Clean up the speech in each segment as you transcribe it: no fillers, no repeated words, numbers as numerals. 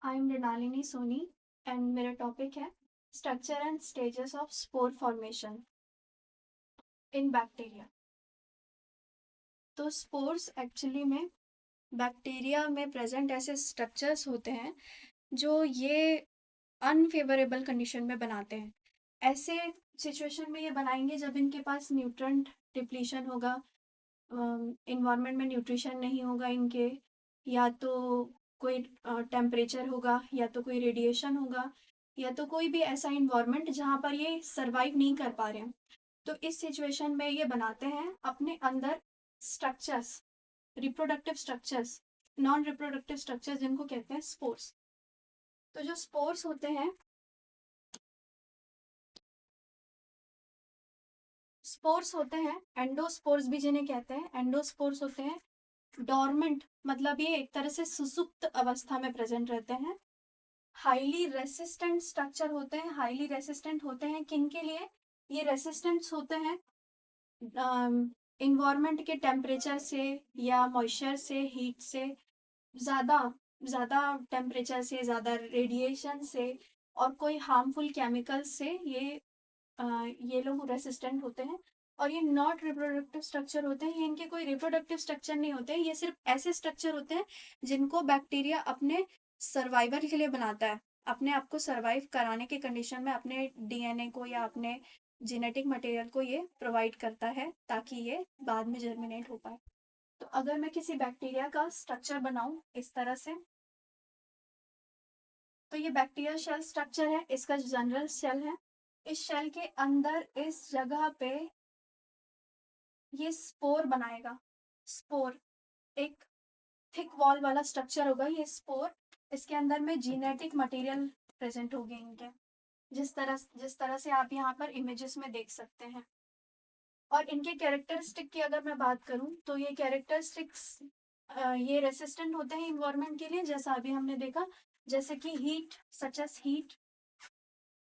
I am Mrinalini Soni and मेरा topic है structure and stages of spore formation in bacteria. तो spores actually में bacteria में प्रेजेंट ऐसे स्ट्रक्चर्स होते हैं जो ये अनफेवरेबल कंडीशन में बनाते हैं। ऐसे सिचुएशन में ये बनाएंगे जब इनके पास न्यूट्रेंट डिप्लीशन होगा, इन्वायरमेंट में न्यूट्रिशन नहीं होगा इनके, या तो कोई टेम्परेचर होगा, या तो कोई रेडिएशन होगा, या तो कोई भी ऐसा इन्वायरमेंट जहाँ पर ये सरवाइव नहीं कर पा रहे हैं। तो इस सिचुएशन में ये बनाते हैं अपने अंदर structures, reproductive structures, non reproductive structures जिनको कहते हैं स्पोर्स। तो जो स्पोर्स होते हैं, स्पोर्स होते हैं, एंडोस्पोर्स भी जिन्हें कहते हैं, एंडोस्पोर्स होते हैं डॉर्मेंट, मतलब ये एक तरह से सुसुप्त अवस्था में प्रेजेंट रहते हैं। हाईली रेसिस्टेंट स्ट्रक्चर होते हैं। हाईली रेसिस्टेंट होते हैं किन के लिए? ये रेसिस्टेंट होते हैं इन्वायरमेंट के टेम्परेचर से या मॉइस्चर से, हीट से, ज़्यादा ज़्यादा टेम्परेचर से, ज़्यादा रेडिएशन से और कोई हार्मफुल केमिकल से ये लोग रेसिस्टेंट होते हैं। और ये नॉट रिप्रोडक्टिव स्ट्रक्चर होते हैं, ये इनके कोई रिप्रोडक्टिव स्ट्रक्चर नहीं होते, ये सिर्फ ऐसे स्ट्रक्चर होते हैं जिनको बैक्टीरिया अपने सर्वाइवल के लिए बनाता है, अपने आप को सर्वाइव कराने की कंडीशन में अपने डीएनए को या अपने जेनेटिक मटेरियल को ये प्रोवाइड करता है ताकि ये बाद में जर्मिनेट हो पाए। तो अगर मैं किसी बैक्टीरिया का स्ट्रक्चर बनाऊं इस तरह से, तो ये बैक्टीरियल शेल स्ट्रक्चर है, इसका जनरल शेल है। इस शेल के अंदर इस जगह पे ये स्पोर बनाएगा। स्पोर एक थिक वॉल वाला स्ट्रक्चर होगा ये स्पोर। इसके अंदर में जीनेटिक मटेरियल प्रेजेंट होगी इनके, जिस तरह से आप यहाँ पर इमेजेस में देख सकते हैं। और इनके कैरेक्टरिस्टिक की अगर मैं बात करूं तो ये कैरेक्टरिस्टिक्स ये रेसिस्टेंट होते हैं इन्वायरमेंट के लिए, जैसा अभी हमने देखा, जैसे कि heat, such as heat,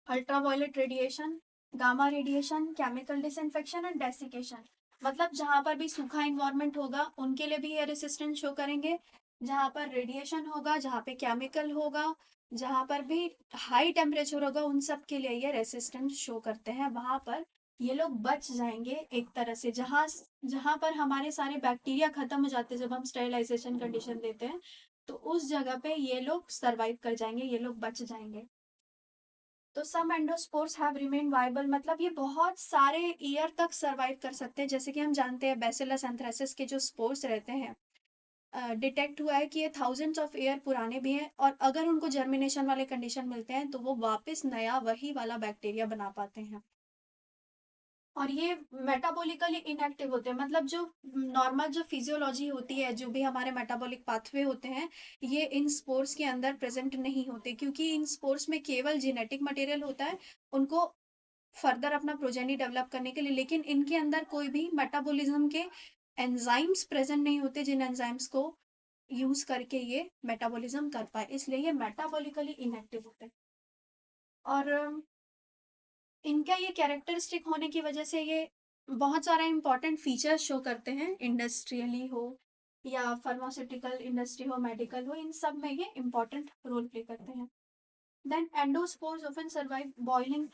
ultraviolet radiation, gamma radiation, chemical disinfection and desiccation. मतलब जहां पर भी सूखा इन्वायरमेंट होगा उनके लिए भी ये रेसिस्टेंस शो करेंगे, जहां पर रेडिएशन होगा, जहां पे केमिकल होगा, जहां पर भी हाई टेम्परेचर होगा, उन सब के लिए ये रेसिस्टेंस शो करते हैं। वहां पर ये लोग बच जाएंगे एक तरह से, जहां जहां पर हमारे सारे बैक्टीरिया खत्म हो जाते हैं जब हम स्टेरिलाइजेशन कंडीशन देते हैं, तो उस जगह पे ये लोग सरवाइव कर जाएंगे, ये लोग बच जाएंगे। तो सम एंडोस्पोर्स हैव रिमेन वायबल, मतलब ये बहुत सारे ईयर तक सरवाइव कर सकते हैं। जैसे कि हम जानते हैं बैसिलस एंथ्रेसिस के जो स्पोर्स रहते हैं, डिटेक्ट हुआ है कि ये थाउजेंड्स ऑफ ईयर पुराने भी हैं, और अगर उनको जर्मिनेशन वाले कंडीशन मिलते हैं तो वो वापस नया वही वाला बैक्टीरिया बना पाते हैं। और ये मेटाबॉलिकली इनएक्टिव होते हैं, मतलब जो नॉर्मल जो फिजियोलॉजी होती है, जो भी हमारे मेटाबॉलिक पाथवे होते हैं, ये इन स्पोर्स के अंदर प्रेजेंट नहीं होते, क्योंकि इन स्पोर्स में केवल जेनेटिक मटेरियल होता है उनको फर्दर अपना प्रोजेनी डेवलप करने के लिए, लेकिन इनके अंदर कोई भी मेटाबॉलिज्म के एंजाइम्स प्रेजेंट नहीं होते जिन एंजाइम्स को यूज करके ये मेटाबॉलिज्म कर पाए, इसलिए ये मेटाबॉलिकली इनएक्टिव होते हैं। और इनका ये कैरेक्टरिस्टिक होने की वजह से ये बहुत सारा इंपॉर्टेंट फीचर्स शो करते हैं, इंडस्ट्रियली हो या फार्मास्यूटिकल इंडस्ट्री हो, मेडिकल हो, इन सब में ये इंपॉर्टेंट रोल प्ले करते हैं। Then endospores often survive boiling.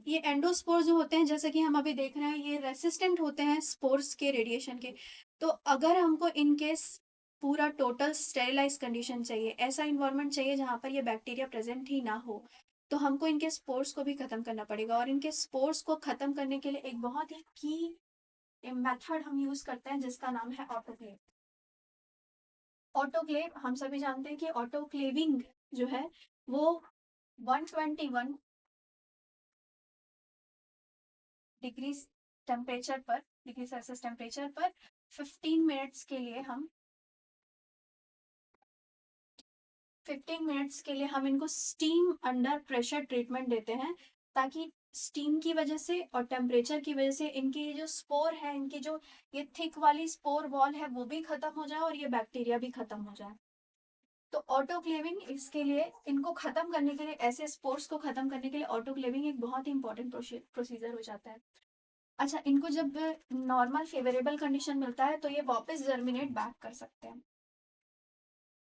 ये एंडोस्पोर्स जो होते हैं, जैसे कि हम अभी देख रहे हैं, ये रेसिस्टेंट होते हैं स्पोर्स के रेडिएशन के। तो अगर हमको इनकेस पूरा टोटल स्टेरिलाइज कंडीशन चाहिए, ऐसा इन्वायरमेंट चाहिए जहां पर ये बैक्टीरिया प्रेजेंट ही ना हो, तो हमको इनके स्पोर्स को भी खत्म करना पड़ेगा। और इनके स्पोर्स को खत्म करने के लिए एक बहुत ही की मेथड हम यूज करते हैं जिसका नाम है ऑटोक्लेव। ऑटोक्लेव हम सभी जानते हैं कि ऑटोक्लेविंग जो है वो 121 डिग्री टेम्परेचर पर, डिग्री सेल्सियस टेम्परेचर पर 15 मिनट्स के लिए हम 15 मिनट्स के लिए हम इनको स्टीम अंडर प्रेशर ट्रीटमेंट देते हैं, ताकि स्टीम की वजह से और टेम्परेचर की वजह से इनकी ये जो स्पोर है, इनकी जो ये थिक वाली स्पोर वॉल है, वो भी खत्म हो जाए और ये बैक्टीरिया भी खत्म हो जाए। तो ऑटोक्लेविंग इसके लिए, इनको खत्म करने के लिए, ऐसे स्पोर्स को खत्म करने के लिए ऑटोक्लेविंग एक बहुत ही इंपॉर्टेंट प्रोसीजर हो जाता है। अच्छा, इनको जब नॉर्मल फेवरेबल कंडीशन मिलता है तो ये वापस जर्मिनेट बैक कर सकते हैं।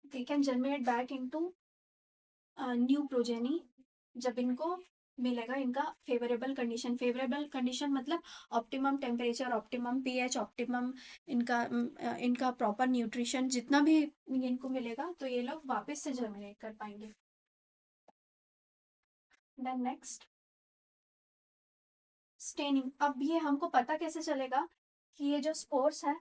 They can germinate back into new progeny, जब इनको मिलेगा इनका फेवरेबल कंडीशन मतलब optimum temperature, optimum pH, optimum इनका प्रॉपर न्यूट्रिशन, जितना भी इनको मिलेगा तो ये लोग वापस से जर्मिनेट कर पाएंगे। Then next staining. अब ये हमको पता कैसे चलेगा कि ये जो स्पोर्स है,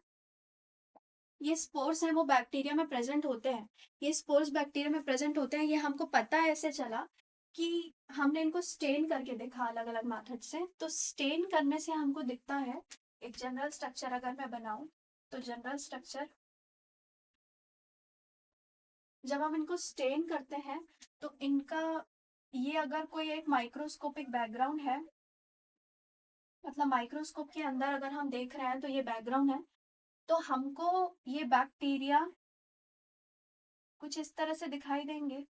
ये स्पोर्स हैं वो बैक्टीरिया में प्रेजेंट होते हैं, ये स्पोर्स बैक्टीरिया में प्रेजेंट होते हैं, ये हमको पता ऐसे चला कि हमने इनको स्टेन करके देखा अलग अलग मेथड से। तो स्टेन करने से हमको दिखता है एक जनरल स्ट्रक्चर। अगर मैं बनाऊं तो जनरल स्ट्रक्चर, जब हम इनको स्टेन करते हैं तो इनका ये अगर कोई एक माइक्रोस्कोपिक बैकग्राउंड है, मतलब माइक्रोस्कोप के अंदर अगर हम देख रहे हैं तो ये बैकग्राउंड है, तो हमको ये बैक्टीरिया कुछ इस तरह से दिखाई देंगे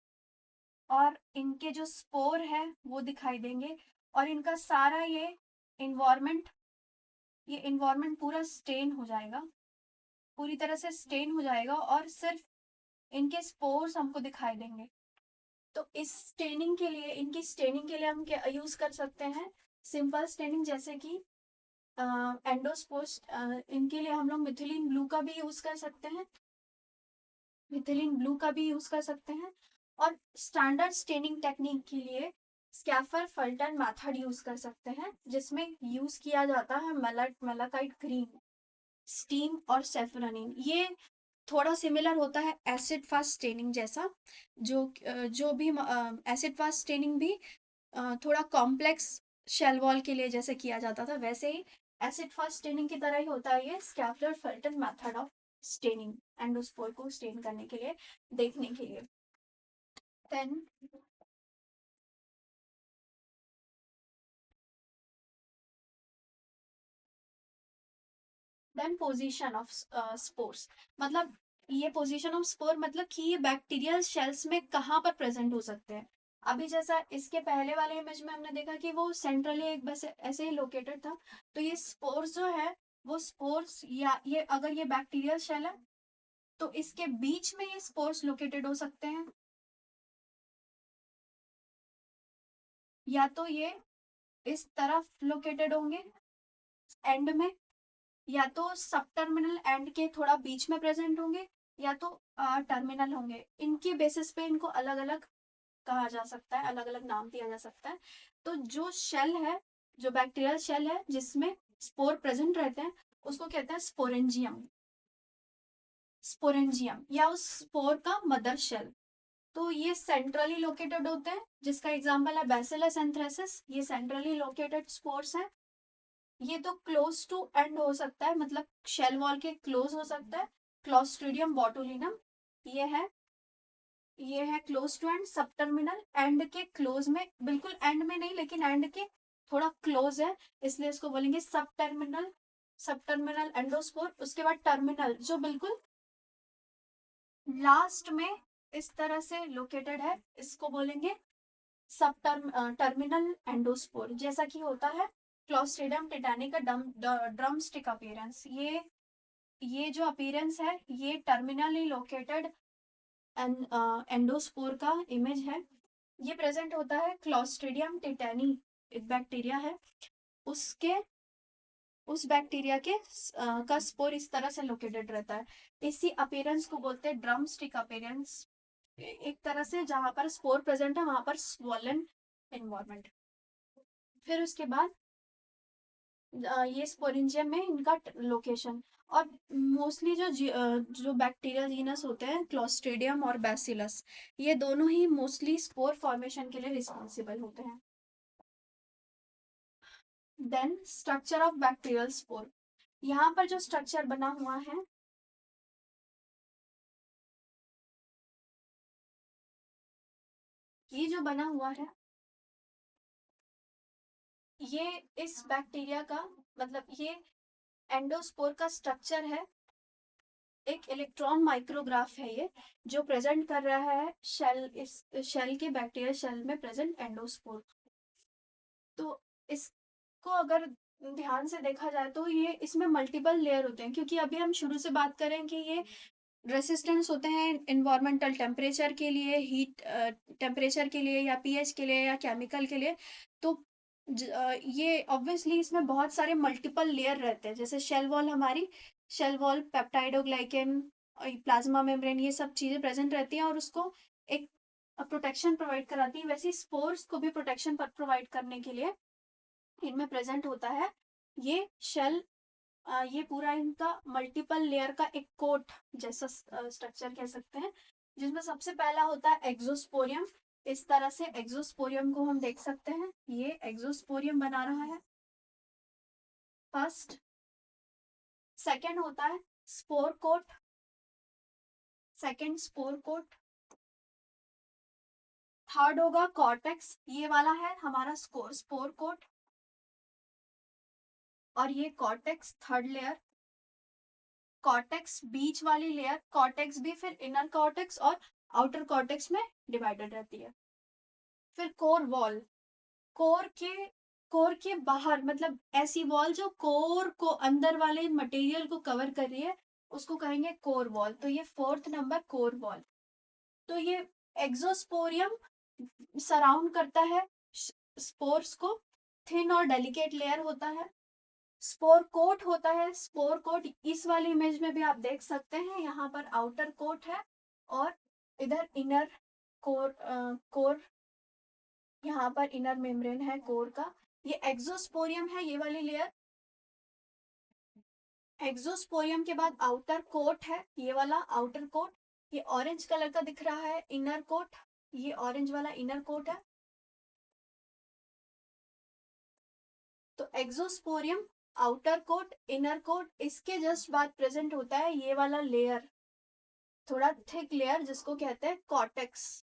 और इनके जो स्पोर है वो दिखाई देंगे, और इनका सारा ये इन्वायरमेंट पूरा स्टेन हो जाएगा, पूरी तरह से स्टेन हो जाएगा, और सिर्फ इनके स्पोर्स हमको दिखाई देंगे। तो इस स्टेनिंग के लिए, इनकी स्टेनिंग के लिए हम क्या यूज कर सकते हैं? सिंपल स्टेनिंग, जैसे कि एंडोस्पोर्स, इनके लिए हम लोग मिथिलीन ब्लू का भी यूज कर सकते हैं, मिथिलीन ब्लू का भी यूज कर सकते हैं। और स्टैंडर्ड स्टेनिंग टेक्निक के लिए स्कैफर फल्टन मेथड यूज कर सकते हैं, जिसमें यूज किया जाता है मेलाकाइट ग्रीन, स्टीम और सेफरनिन। ये थोड़ा सिमिलर होता है एसिड फास्ट स्टेनिंग जैसा, जो भी एसिड फास्ट स्टेनिंग भी थोड़ा कॉम्प्लेक्स शेल वॉल के लिए जैसे किया जाता था, वैसे ही एसिड फास्ट स्टेनिंग की तरह ही होता है ये Schaeffer Fulton method of staining, endospore को स्टेन करने के लिए, देखने के लिए। देन पोजीशन ऑफ स्पोर्स, मतलब ये पोजीशन ऑफ स्पोर मतलब कि ये बैक्टीरियल शेल्स में कहाँ पर प्रेजेंट हो सकते हैं। अभी जैसा इसके पहले वाले इमेज में हमने देखा कि वो सेंट्रली एक बस ऐसे ही लोकेटेड था, तो ये स्पोर्स जो है वो स्पोर्स, या ये अगर ये बैक्टीरियल शेल है तो इसके बीच में ये स्पोर्स लोकेटेड हो सकते हैं, या तो ये इस तरफ लोकेटेड होंगे एंड में, या तो सब टर्मिनल एंड के थोड़ा बीच में प्रेजेंट होंगे, या तो टर्मिनल होंगे। इनकी बेसिस पे इनको अलग अलग कहा जा सकता है, अलग अलग नाम दिया जा सकता है। तो जो शेल है, जो बैक्टीरियल शेल है जिसमें स्पोर प्रेजेंट रहते हैं, उसको कहते हैं स्पोरेंजियम, स्पोरेंजियम या उस स्पोर का मदर शेल। तो ये सेंट्रली लोकेटेड होते हैं, जिसका एग्जांपल है बैसिलस एंथ्रेसिस, ये सेंट्रली लोकेटेड स्पोर्स हैं। ये तो क्लोज टू एंड हो सकता है, मतलब शेल वॉल के क्लोज हो सकता है, क्लॉस्ट्रीडियम बोटुलिनम, ये है ये है क्लोज टू एंड। सब टर्मिनल एंड के क्लोज में, बिल्कुल एंड में नहीं लेकिन एंड के थोड़ा क्लोज है, इसलिए इसको बोलेंगे सब टर्मिनल, सब टर्मिनल एंडोस्पोर। उसके बाद टर्मिनल जो बिल्कुल लास्ट में इस तरह से लोकेटेड है, इसको बोलेंगे सब टर्मिनल एंडोस्पोर, जैसा कि होता है क्लॉस्ट्रिडियम टिटानी का ड्रम स्टिक अपीयरेंस। ये जो अपीयरेंस है ये टर्मिनली लोकेटेड एंडोस्पोर का इमेज है। ये प्रेजेंट होता है क्लॉस्ट्रिडियम टिटानी, एक बैक्टीरिया है, उसके उस बैक्टीरिया के का स्पोर इस तरह से लोकेटेड रहता है। इसी अपीयरेंस को बोलते हैं ड्रम स्टिक अपीयरेंस। एक तरह से जहां पर स्पोर प्रेजेंट है वहां पर स्वॉलन एनवायरनमेंट। फिर उसके बाद ये स्पोरेंजियम में इनका लोकेशन। और मोस्टली जो बैक्टीरियल जीनस होते हैं क्लॉस्ट्रिडियम और बैसिलस, ये दोनों ही मोस्टली स्पोर फॉर्मेशन के लिए रिस्पॉन्सिबल होते हैं। Then structure of bacterial spore, यहाँ पर जो स्ट्रक्चर बना हुआ है, ये जो बना हुआ है, ये इस बैक्टीरिया का, मतलब ये एंडोस्पोर का स्ट्रक्चर है। एक इलेक्ट्रॉन माइक्रोग्राफ है ये, जो प्रेजेंट कर रहा है इस शेल के, बैक्टीरियल शेल में प्रेजेंट एंडोस्पोर। तो इसको अगर ध्यान से देखा जाए तो ये इसमें मल्टीपल लेयर होते हैं, क्योंकि अभी हम शुरू से बात करें कि ये रेसिस्टेंस होते हैं इन्वायरमेंटल टेम्परेचर के लिए, हीट टेम्परेचर के लिए, या पीएच के लिए, या केमिकल के लिए। तो ये ऑब्वियसली इसमें बहुत सारे मल्टीपल लेयर रहते हैं। जैसे शेल वॉल, हमारी cell wall peptidoglycan, plasma membrane, ये सब चीजें प्रेजेंट रहती हैं और उसको एक प्रोटेक्शन प्रोवाइड कराती है। वैसे स्पोर्स को भी प्रोटेक्शन प्रोवाइड करने के लिए इनमें प्रेजेंट होता है ये शेल। ये पूरा इनका मल्टीपल लेयर का एक कोट जैसा स्ट्रक्चर कह सकते हैं, जिसमें सबसे पहला होता है एक्सोस्पोरियम। इस तरह से एक्सोस्पोरियम को हम देख सकते हैं, ये एक्सोस्पोरियम बना रहा है फर्स्ट। सेकंड होता है spore coat, second spore coat. Third होगा कॉर्टेक्स, ये वाला है हमारा स्पोर कोट, और ये कॉर्टेक्स थर्ड लेयर। कॉर्टेक्स बीच वाली लेयर, कॉर्टेक्स भी फिर इनर कॉर्टेक्स और आउटर कॉर्टेक्स में डिवाइडेड रहती है। फिर कोर वॉल, कोर के कोर के बाहर, मतलब ऐसी वॉल जो कोर को, अंदर वाले मटेरियल को कवर कर रही है, उसको कहेंगे कोर वॉल। तो ये फोर्थ नंबर कोर वॉल। तो ये एक्सोस्पोरियम सराउंड करता है स्पोर्स को, थिन और डेलिकेट लेयर होता है। स्पोर कोट होता है, स्पोर कोट इस वाली इमेज में भी आप देख सकते हैं, यहाँ पर आउटर कोट है और इधर इनर कोर, कोर, यहाँ पर इनर मेम्ब्रेन है कोर का। ये एक्सोस्पोरियम है, ये वाली लेयर। एक्सोस्पोरियम के बाद आउटर कोट है, ये वाला आउटर कोट। ये ऑरेंज कलर का दिख रहा है इनर कोट, ये ऑरेंज वाला इनर कोट है। तो एक्सोस्पोरियम, आउटर कोट, इनर कोट, इसके जस्ट बाद प्रेजेंट होता है ये वाला लेयर, थोड़ा थिक लेयर, जिसको कहते हैं कॉर्टेक्स।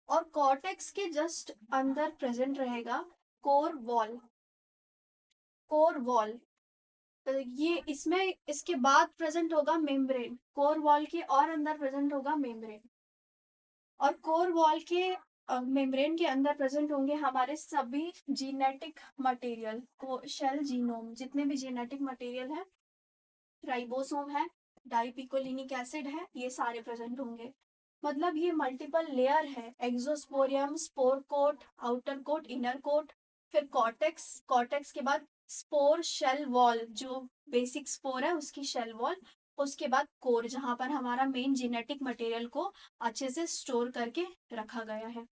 और कॉर्टेक्स के जस्ट अंदर प्रेजेंट रहेगा कोर वॉल, कोर वॉल। तो ये इसमें इसके बाद प्रेजेंट होगा मेम्ब्रेन, कोर वॉल के और अंदर प्रेजेंट होगा मेम्ब्रेन। और कोर वॉल के मेम्ब्रेन के अंदर प्रेजेंट होंगे हमारे सभी जीनेटिक मटेरियल को, शेल जीनोम, जितने भी जेनेटिक मटेरियल है, राइबोसोम है, डाइपिकोलिनिक एसिड है, ये सारे प्रेजेंट होंगे। मतलब ये मल्टीपल लेयर है, exosporium, spore coat, outer coat, inner coat, फिर कॉर्टेक्स, कॉर्टेक्स के बाद स्पोर शेल वॉल, जो बेसिक स्पोर है उसकी शेल वॉल, उसके बाद कोर, जहां पर हमारा मेन जेनेटिक मटेरियल को अच्छे से स्टोर करके रखा गया है।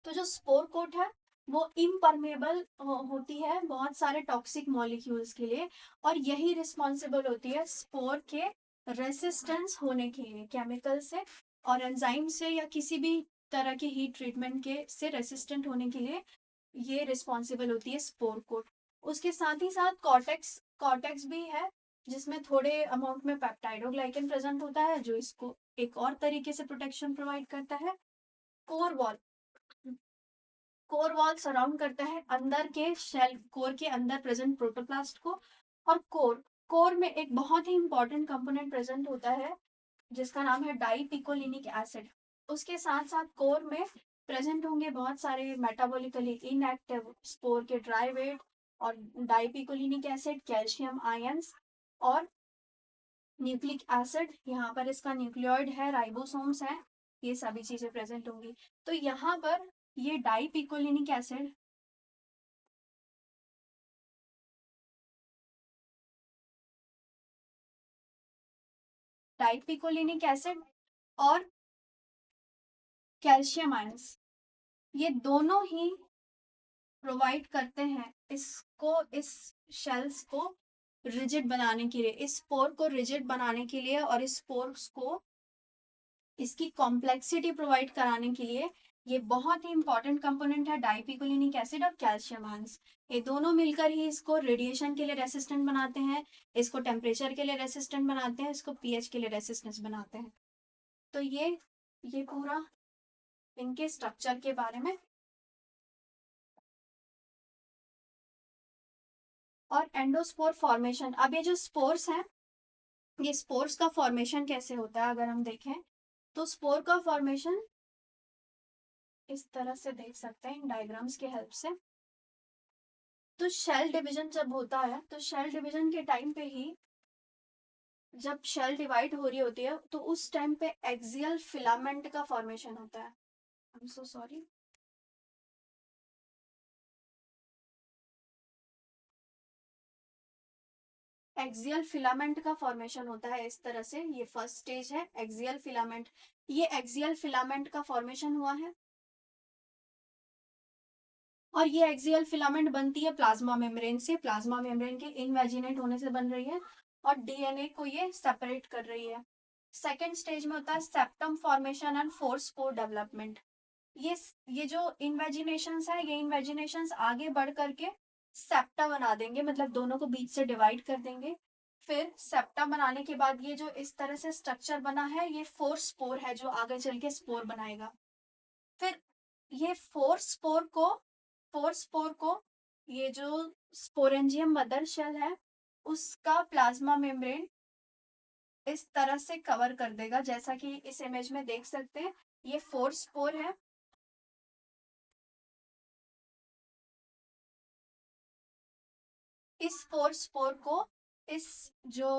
तो जो स्पोर कोट है वो इम्परमेबल होती है बहुत सारे टॉक्सिक मॉलिक्यूल्स के लिए, और यही रिस्पॉन्सिबल होती है स्पोर के रेसिस्टेंस होने के लिए केमिकल से और एंजाइम से, या किसी भी तरह के हीट ट्रीटमेंट के से रेसिस्टेंट होने के लिए ये रिस्पॉन्सिबल होती है स्पोर कोट। उसके साथ ही साथ कॉर्टेक्स, कॉर्टेक्स भी है, जिसमें थोड़े अमाउंट में पेप्टाइडोग्लाइकन प्रेजेंट होता है, जो इसको एक और तरीके से प्रोटेक्शन प्रोवाइड करता है। Core wall, core wall surround करता है अंदर के शेल, कोर के अंदर प्रेजेंट प्रोटोप्लास्ट को। और कोर, कोर में एक बहुत ही इंपॉर्टेंट कंपोनेंट प्रेजेंट होता है जिसका नाम है डाइपिकोलिनिक एसिड। उसके साथ साथ कोर में प्रेजेंट होंगे बहुत सारे मेटाबॉलिकली इनएक्टिव स्पोर के ड्राइवेट और डाइपिकोलिनिक एसिड, कैल्शियम आयंस और न्यूक्लिक एसिड, यहाँ पर इसका न्यूक्लियोइड है, राइबोसोम्स है, ये सभी चीजें प्रेजेंट होंगी। तो यहाँ पर ये डाइपिकोलिनिक एसिड, डाइपिकोलिनिक एसिड और कैल्शियम आयंस, ये दोनों ही प्रोवाइड करते हैं इसको, इस शेल्स को रिजिड बनाने के लिए, इस स्पोर को रिजिड बनाने के लिए, और इस स्पोर्स को इसकी कॉम्प्लेक्सिटी प्रोवाइड कराने के लिए। ये बहुत ही इंपॉर्टेंट कंपोनेंट है डाइपिकोलिनिक एसिड और कैल्शियम आयंस। ये दोनों मिलकर ही इसको रेडिएशन के लिए रेसिस्टेंट बनाते हैं, इसको टेम्परेचर के लिए रेसिस्टेंट बनाते हैं, इसको पीएच के लिए रेसिस्टेंस बनाते हैं। तो ये पूरा इनके स्ट्रक्चर के बारे में। और एंडोस्पोर फॉर्मेशन, अब ये जो स्पोर्स हैं, ये स्पोर्स का फॉर्मेशन कैसे होता है अगर हम देखें, तो स्पोर का फॉर्मेशन इस तरह से देख सकते हैं इन डायग्राम्स के हेल्प से। तो शेल डिवीजन जब होता है, तो शेल डिवीजन के टाइम पे ही जब शेल डिवाइड हो रही होती है तो उस टाइम पे एक्सियल फिलामेंट का फॉर्मेशन होता है। I am so sorry. Axial filament का फॉर्मेशन होता है इस तरह से। ये फर्स्ट स्टेज है एक्सियल फिलामेंट। ये एक्सियल फिलामेंट का फॉर्मेशन हुआ है और ये एक्सियल फिलामेंट बनती है प्लाज्मा मेम्ब्रेन से। प्लाज्मा मेम्ब्रेन के इनवेजिनेट होने से बन रही है और डीएनए को ये सेपरेट कर रही है। सेकेंड स्टेज में होता है septum formation and four spore development. ये ये जो इन्वेजिनेशंस है, ये इन्वेजिनेशंस आगे बढ़ करके सेप्टा बना देंगे, मतलब दोनों को बीच से डिवाइड कर देंगे। फिर सेप्टा बनाने के बाद ये जो इस तरह से स्ट्रक्चर बना है, ये फोर स्पोर है जो आगे चल के स्पोर बनाएगा। फिर ये फोर स्पोर को ये जो स्पोरेंजियम मदर शेल है उसका प्लाज्मा मेम्ब्रेन इस तरह से कवर कर देगा, जैसा कि इस इमेज में देख सकते हैं। ये फोर स्पोर है। इस फोर स्पोर को इस जो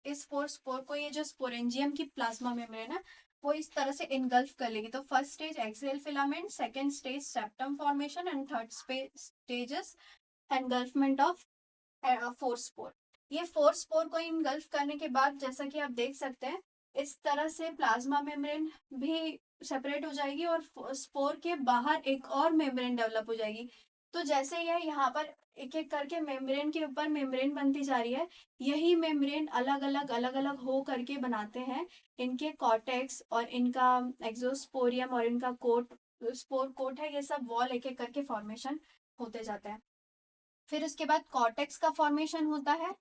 इस फोर स्पोर को ये जो स्पोरेंजियम की प्लाज्मा मेम्ब्रेन है वो इस तरह से इनगल्फ कर लेगी। तो first stage axial filament, second stage septum formation and third stages engulfment of forespore. ये फोर स्पोर को इनगल्फ करने के बाद जैसा कि आप देख सकते हैं इस तरह से प्लाज्मा मेम्ब्रेन भी सेपरेट हो जाएगी और स्पोर के बाहर एक और मेम्ब्रेन डेवलप हो जाएगी। तो जैसे ये यहाँ पर एक एक करके मेम्ब्रेन के ऊपर मेम्ब्रेन बनती जा रही है, यही मेम्ब्रेन अलग अलग हो करके बनाते हैं इनके कॉर्टेक्स और इनका एक्सोस्पोरियम और इनका कोट, स्पोर कोट है, ये सब वॉल एक एक करके फॉर्मेशन होते जाते हैं। फिर उसके बाद कॉर्टेक्स का फॉर्मेशन होता है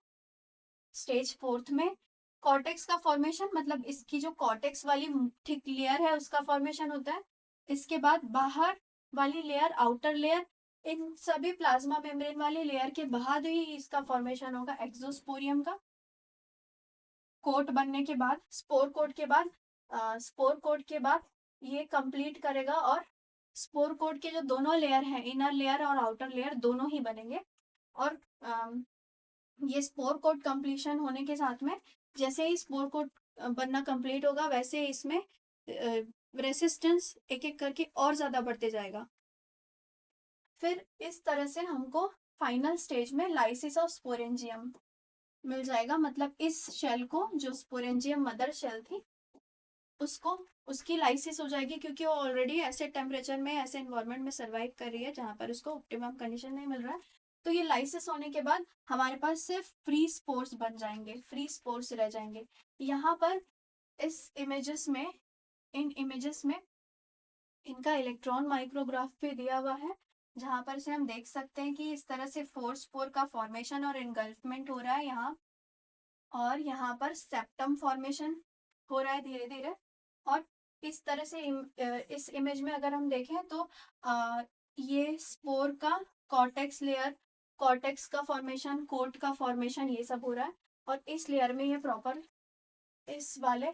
स्टेज फोर्थ में। कॉर्टेक्स का फॉर्मेशन मतलब इसकी जो कॉर्टेक्स वाली थिक लेयर है उसका फॉर्मेशन होता है। इसके बाद बाहर वाली लेयर, आउटर लेयर, इन सभी प्लाज्मा मेम्ब्रेन वाली लेयर के बाद ही इसका फॉर्मेशन होगा एक्सोस्पोरियम का। कोट बनने के बाद, स्पोर कोट के बाद ये कंप्लीट करेगा और स्पोर कोट के जो दोनों लेयर हैं, इनर लेयर और आउटर लेयर, दोनों ही बनेंगे। और ये स्पोर कोट कंप्लीशन होने के साथ में जैसे ही स्पोर कोट बनना कंप्लीट होगा वैसे इसमें रेसिस्टेंस एक एक करके और ज्यादा बढ़ते जाएगा। फिर इस तरह से हमको फाइनल स्टेज में लाइसिस ऑफ स्पोरेंजियम मिल जाएगा। मतलब इस शेल को, जो स्पोरेंजियम मदर शेल थी, उसको उसकी लाइसिस हो जाएगी क्योंकि वो ऑलरेडी ऐसे टेम्परेचर में, ऐसे इन्वायरमेंट में सर्वाइव कर रही है जहां पर उसको ऑप्टिमम कंडीशन नहीं मिल रहा है। तो ये लाइसिस होने के बाद हमारे पास सिर्फ फ्री स्पोर्स बन जाएंगे, फ्री स्पोर्स रह जाएंगे। यहाँ पर इस इमेजेस में, इन इमेजेस में इनका इलेक्ट्रॉन माइक्रोग्राफ भी दिया हुआ है जहां पर से हम देख सकते हैं कि इस तरह से फोर स्पोर का फॉर्मेशन और इनगल्फमेंट हो रहा है यहाँ। और यहाँ पर सेप्टम फॉर्मेशन हो रहा है धीरे धीरे। और इस तरह से इस इमेज में अगर हम देखें तो ये स्पोर का कॉर्टेक्स लेयर, कॉर्टेक्स का फॉर्मेशन, कोट का फॉर्मेशन, ये सब हो रहा है। और इस लेयर में ये प्रॉपर, इस वाले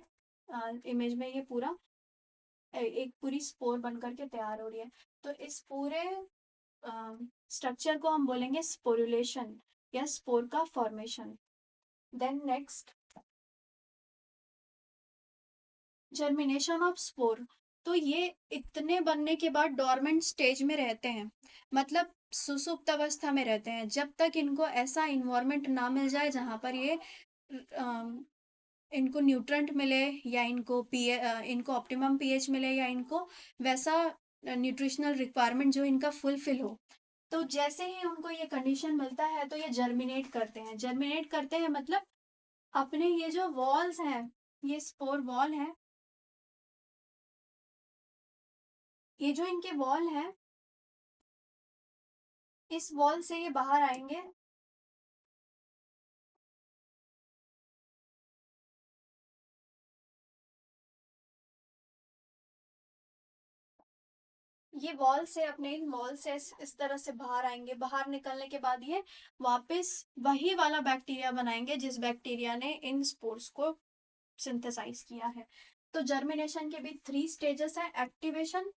इमेज में ये पूरा एक पूरी स्पोर बन करके तैयार हो रही है। तो इस पूरे स्ट्रक्चर को हम बोलेंगे स्पोरुलेशन या स्पोर का formation. Then next, germination of spore. तो ये इतने बनने के बाद डोरमेंट स्टेज में रहते हैं, मतलब सुसुप्त अवस्था में रहते हैं जब तक इनको ऐसा इन्वायरमेंट ना मिल जाए जहां पर ये इनको न्यूट्रेंट मिले या इनको ऑप्टिमम पीएच मिले या इनको वैसा न्यूट्रिशनल रिक्वायरमेंट जो इनका फुलफिल हो। तो जैसे ही उनको ये कंडीशन मिलता है तो ये जर्मिनेट करते हैं। जर्मिनेट करते हैं मतलब अपने ये जो वॉल्स हैं, ये स्पोर वॉल है, ये जो इनके वॉल है, इस वॉल से ये बाहर आएंगे। ये वॉल से, अपने इन वॉल से इस तरह से बाहर आएंगे। बाहर निकलने के बाद ये वापस वही वाला बैक्टीरिया बनाएंगे जिस बैक्टीरिया ने इन स्पोर्स को सिंथेसाइज किया है। तो जर्मिनेशन के भी थ्री स्टेजेस है। एक्टिवेशन,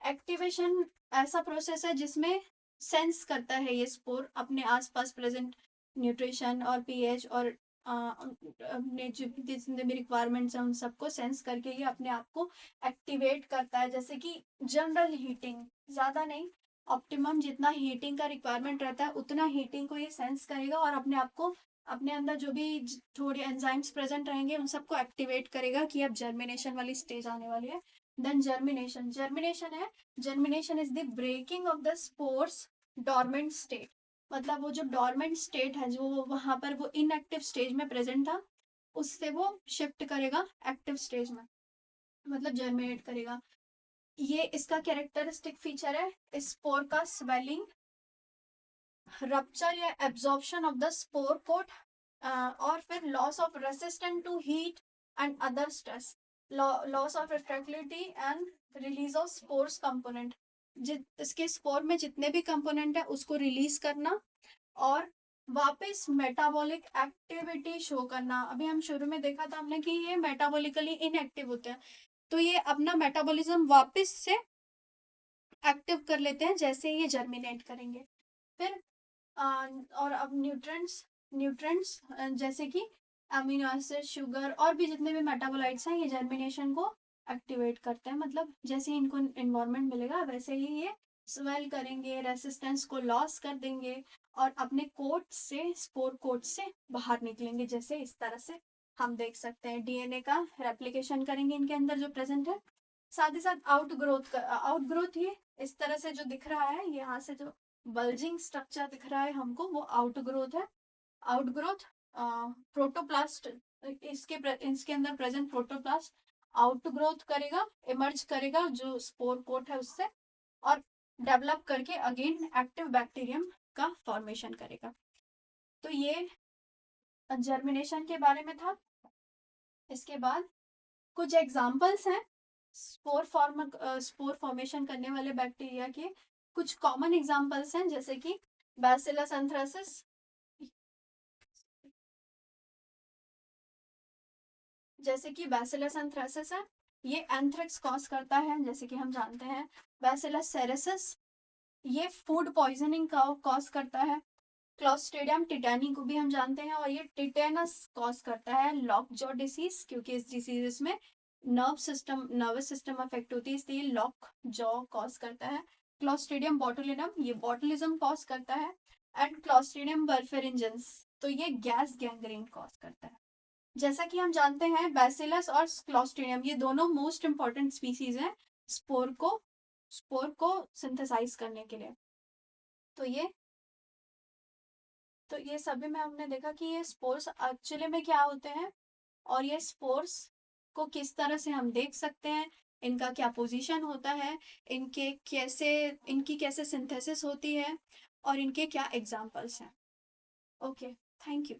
एक्टिवेशन ऐसा प्रोसेस है जिसमें सेंस करता है ये स्पोर अपने आसपास प्रेजेंट न्यूट्रिशन और पीएच और अपने जो भी जितने भी रिक्वायरमेंट्स हैं उन सबको सेंस करके ये अपने आप को एक्टिवेट करता है। जैसे कि जनरल हीटिंग, ज़्यादा नहीं, ऑप्टिमम जितना हीटिंग का रिक्वायरमेंट रहता है उतना हीटिंग को ये सेंस करेगा और अपने आप को, अपने अंदर जो भी थोड़े एंजाइम्स प्रेजेंट रहेंगे उन सबको एक्टिवेट करेगा कि अब जर्मिनेशन वाली स्टेज आने वाली है। देन जर्मिनेशन, जर्मिनेशन है, germination is the breaking of the spores dormant state. मतलब वो जो डॉर्मेंट स्टेट है, जो वहां पर वो इनएक्टिव स्टेज में प्रेजेंट था, उससे वो शिफ्ट करेगा एक्टिव स्टेज में, मतलब जर्मिनेट करेगा। ये इसका कैरेक्टरिस्टिक फीचर है स्पोर का स्वेलिंग, रप्चर या absorption of the spore coat, और फिर loss of resistant to heat and other stress, loss of refractivity and release of spores component. इसके स्पोर में जितने भी कंपोनेंट है उसको रिलीज करना और वापस मेटाबॉलिक एक्टिविटी शो करना। अभी हम शुरू में देखा था हमने कि ये मेटाबॉलिकली इनएक्टिव होते हैं, तो ये अपना मेटाबॉलिज्म वापस से एक्टिव कर लेते हैं जैसे ये जर्मिनेट करेंगे। फिर और अब न्यूट्रिएंट्स, न्यूट्रिएंट्स जैसे कि अमीनो एसिड, शुगर और भी जितने भी मेटाबोलाइट्स हैं ये जर्मिनेशन को एक्टिवेट करते हैं। मतलब जैसे ही इनको इन्वायरमेंट मिलेगा वैसे ही ये स्वेल करेंगे, रेसिस्टेंस को लॉस कर देंगे और अपने कोट से, स्पोर कोट से बाहर निकलेंगे। जैसे इस तरह से हम देख सकते हैं डीएनए का रेप्लिकेशन करेंगे इनके अंदर जो प्रेजेंट है। साथ ही साथ आउटग्रोथ ये इस तरह से जो दिख रहा है, यहाँ से जो बल्जिंग स्ट्रक्चर दिख रहा है हमको, वो आउटग्रोथ है। आउटग्रोथ प्रोटोप्लास्ट, इसके अंदर प्रेजेंट प्रोटोप्लास्ट आउटग्रोथ करेगा, इमर्ज करेगा जो स्पोर कोट है उससे, और डेवलप करके अगेन एक्टिव बैक्टीरियम का फॉर्मेशन करेगा। तो ये जर्मिनेशन के बारे में था। इसके बाद कुछ एग्जाम्पल्स हैं स्पोर फॉर्मेशन करने वाले बैक्टीरिया के। कुछ कॉमन एग्जाम्पल्स हैं जैसे कि बैसिलस एंथ्रेसिस, जैसे कि बैसिलस एंथ्रेसिस है, ये एंथ्रेक्स कॉज करता है जैसे कि हम जानते हैं। बैसिलस सेरेसिस ये फूड पॉइजनिंग का कॉज करता है। क्लोस्ट्रिडियम टिटानी को भी हम जानते हैं और ये टिटेनस कॉज करता है। लॉक जॉ डिसीज, क्योंकि इस डिसीज में नर्वस सिस्टम अफेक्ट होती है इसलिए लॉक जॉ कॉज करता है। क्लोस्ट्रिडियम बोटुलिनम ये बॉटुलिज्म कॉज करता है। एंड क्लोस्ट्रिडियम बर्फेरिंजेंस तो ये गैस गैंग्रीन कॉज करता है। जैसा कि हम जानते हैं बैसिलस और क्लोस्ट्रिडियम ये दोनों मोस्ट इंपॉर्टेंट स्पीसीज हैं स्पोर को सिंथेसाइज करने के लिए। तो ये सभी में हमने देखा कि ये स्पोर्स एक्चुअली में क्या होते हैं और ये स्पोर्स को किस तरह से हम देख सकते हैं, इनका क्या पोजीशन होता है, इनकी कैसे सिंथेसिस होती है और इनके क्या एग्जाम्पल्स हैं। Okay, thank you.